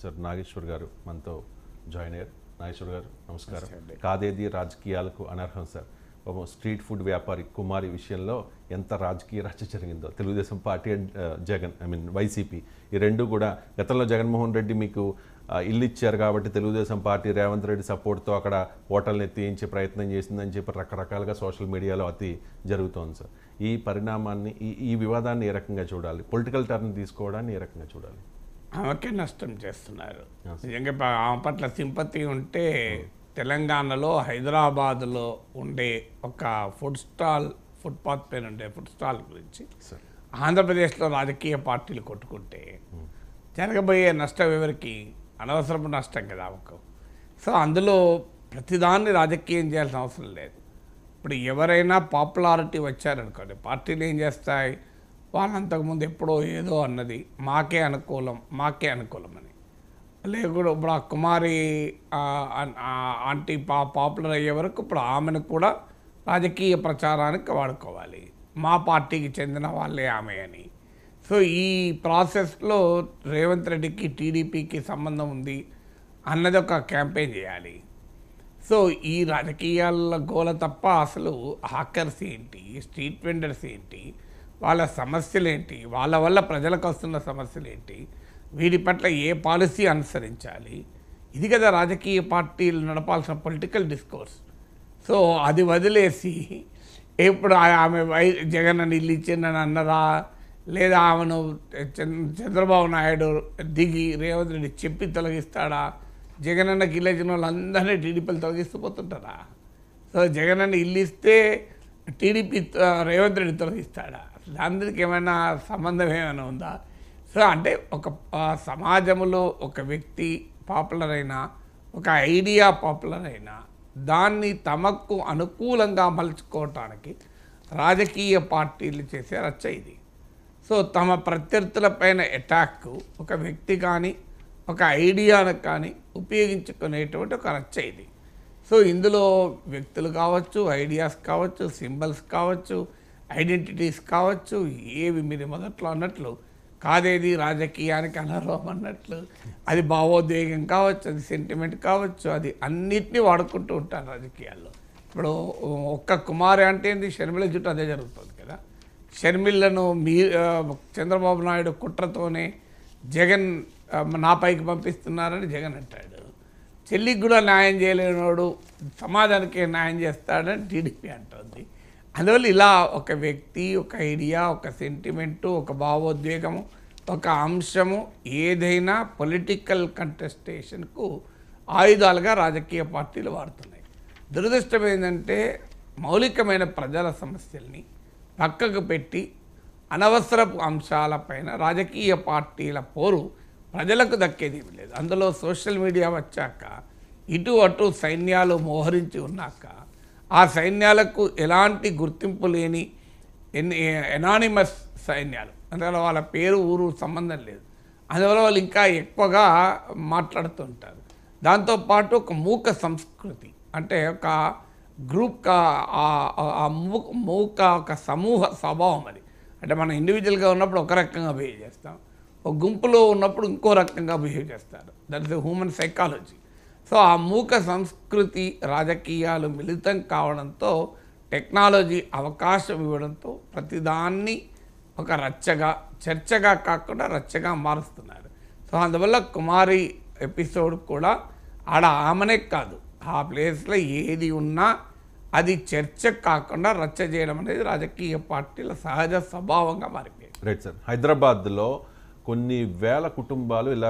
Sir Nageshwar గారు మనతో join అయ్యారు. నాగేశ్వర్ గారు నమస్కారం. కాదేది రాజకీయాలకు అనర్హం సార్. స్ట్రీట్ ఫుడ్ వ్యాపారి కుమారి విషయంలో ఎంత రాజకీయ రచ్చ జరిగిందో, Telugu Desam party and Jagan YCP ఈ రెండు కూడా గతంలో జగన్మోహన్ రెడ్డి మీకు ఇల్లు ఇచ్చారు కాబట్టి తెలుగుదేశం పార్టీ రేవంత్ రెడ్డి సపోర్ట్తో అక్కడ హోటల్ని ఎత్తించే ప్రయత్నం చేసిందని చెప్పి రకరకాలుగా సోషల్ మీడియాలో అతి జరుగుతోంది సార్. ఈ పరిణామాన్ని ఈ వివాదాన్ని ఏ రకంగా చూడాలి, పొలిటికల్ టర్న్ తీసుకోవడాన్ని ఏ రకంగా చూడాలి? ఆమెకే నష్టం చేస్తున్నారు. నిజంగా ఆమె పట్ల సింపతి ఉంటే తెలంగాణలో హైదరాబాద్లో ఉండే ఒక ఫుట్పాత్ పైన ఉండే ఫుడ్ స్టాల్ గురించి ఆంధ్రప్రదేశ్లో రాజకీయ పార్టీలు కొట్టుకుంటే జరగబోయే నష్టం ఎవరికి? అనవసరపు నష్టం కదా ఒక. సో అందులో ప్రతిదాన్ని రాజకీయం చేయాల్సిన అవసరం లేదు. ఇప్పుడు ఎవరైనా పాపులారిటీ వచ్చారనుకోండి, పార్టీలు ఏం చేస్తాయి, వాళ్ళంతకుముందు ఎప్పుడో ఏదో అన్నది మాకే అనుకూలం అని లేకుండా ఇప్పుడు ఆ కుమారి ఆంటీ పాపులర్ అయ్యే వరకు ఇప్పుడు ఆమెను కూడా రాజకీయ ప్రచారానికి వాడుకోవాలి, మా పార్టీకి చెందిన వాళ్ళే ఆమె అని. సో ఈ ప్రాసెస్లో రేవంత్ రెడ్డికి టీడీపీకి సంబంధం ఉంది అన్నది ఒక క్యాంపెయిన్ చేయాలి. సో ఈ రాజకీయాల గోల తప్ప అసలు హాకర్స్ ఏంటి, స్ట్రీట్ వెండర్స్ ఏంటి, వాళ్ళ సమస్యలు ఏంటి, వాళ్ళ వల్ల ప్రజలకు వస్తున్న సమస్యలు ఏంటి, వీటి పట్ల ఏ పాలసీ అనుసరించాలి, ఇది కదా రాజకీయ పార్టీలు నడపాల్సిన పొలిటికల్ డిస్కోర్స్. సో అది వదిలేసి ఎప్పుడు ఆమె జగన్ అని ఇల్లు ఇచ్చిందని అన్నదా, లేదా ఆమెను చంద్రబాబు నాయుడు దిగి రేవంత్ రెడ్డి చెప్పి తొలగిస్తాడా, జగన్ అన్నకి ఇల్లు ఇచ్చిన వాళ్ళందరినీ టీడీపీలు తొలగిస్తూ పోతుంటారా? సో జగన్ అన్న ఇల్లు ఇస్తే టీడీపీ రేవంత్ రెడ్డి తొలగిస్తాడా? దానికి ఏమైనా సంబంధం ఏమైనా ఉందా? సో అంటే ఒక సమాజంలో ఒక వ్యక్తి పాపులర్ అయినా, ఒక ఐడియా పాపులర్ అయినా దాన్ని తమకు అనుకూలంగా మలుచుకోవటానికి రాజకీయ పార్టీలు చేసే రచ్చ ఇది. సో తమ ప్రత్యర్థులపైన అటాక్ ఒక వ్యక్తి కానీ ఒక ఐడియాను కానీ ఉపయోగించుకునేటువంటి ఒక రచ్చ ఇది. సో ఇందులో వ్యక్తులు కావచ్చు, ఐడియాస్ కావచ్చు, సింబల్స్ కావచ్చు, ఐడెంటిటీస్ కావచ్చు, ఏవి మీరు మొదట్లో అన్నట్లు కాదేది రాజకీయానికి అనర్హం అన్నట్లు, అది భావోద్వేగం కావచ్చు, అది సెంటిమెంట్ కావచ్చు, అది అన్నిటినీ వాడుకుంటూ ఉంటారు రాజకీయాల్లో. ఇప్పుడు ఒక్క కుమారి అంటే ఏంది, షర్మిల జుట్టు అదే జరుగుతుంది కదా. షర్మిలను చంద్రబాబు నాయుడు కుట్రతోనే జగన్ నా పైకి పంపిస్తున్నారని జగన్ అంటాడు. చెల్లికి కూడా న్యాయం చేయలేనోడు సమాజానికి న్యాయం చేస్తాడని టీడీపీ అంటుంది. అందువల్ల ఇలా ఒక వ్యక్తి, ఒక ఐడియా, ఒక సెంటిమెంటు, ఒక భావోద్వేగము, ఒక అంశము ఏదైనా పొలిటికల్ కంటెస్టేషన్కు ఆయుధాలుగా రాజకీయ పార్టీలు వాడుతున్నాయి. దురదృష్టం ఏంటంటే మౌలికమైన ప్రజల సమస్యల్ని పక్కకు పెట్టి అనవసరపు అంశాలపైన రాజకీయ పార్టీల పోరు ప్రజలకు దక్కేది లేదు. అందులో సోషల్ మీడియా వచ్చాక ఇటు అటు సైన్యాలు మోహరించి ఉన్నాక ఆ సైన్యాలకు ఎలాంటి గుర్తింపు లేని ఎనానిమస్ సైన్యాలు, అందువల్ల వాళ్ళ పేరు ఊరు సంబంధం లేదు, అందువల్ల వాళ్ళు ఇంకా ఎక్కువగా మాట్లాడుతుంటారు. దాంతోపాటు ఒక మూక సంస్కృతి, అంటే ఒక గ్రూప్ మూక ఒక సమూహ స్వభావం అది. అంటే మనం ఇండివిజువల్గా ఉన్నప్పుడు ఒక రకంగా బిహేవ్ చేస్తాం, ఒక గుంపులో ఉన్నప్పుడు ఇంకో రకంగా బిహేవ్ చేస్తారు. That is human psychology. So ఆ మూక సంస్కృతి రాజకీయాలు మిళితం కావడంతో, టెక్నాలజీ అవకాశం ఇవ్వడంతో ప్రతిదాన్ని ఒక చర్చగా కాకుండా రచ్చగా మారుస్తున్నారు. సో అందువల్ల కుమారి ఎపిసోడ్ కూడా ఆమెనే కాదు, ఆ ప్లేస్లో ఏది ఉన్నా అది చర్చ కాకుండా రచ్చ చేయడం అనేది రాజకీయ పార్టీల సహజ స్వభావంగా మారిపోయింది. Right sir. హైదరాబాద్లో కొన్ని వేల కుటుంబాలు ఇలా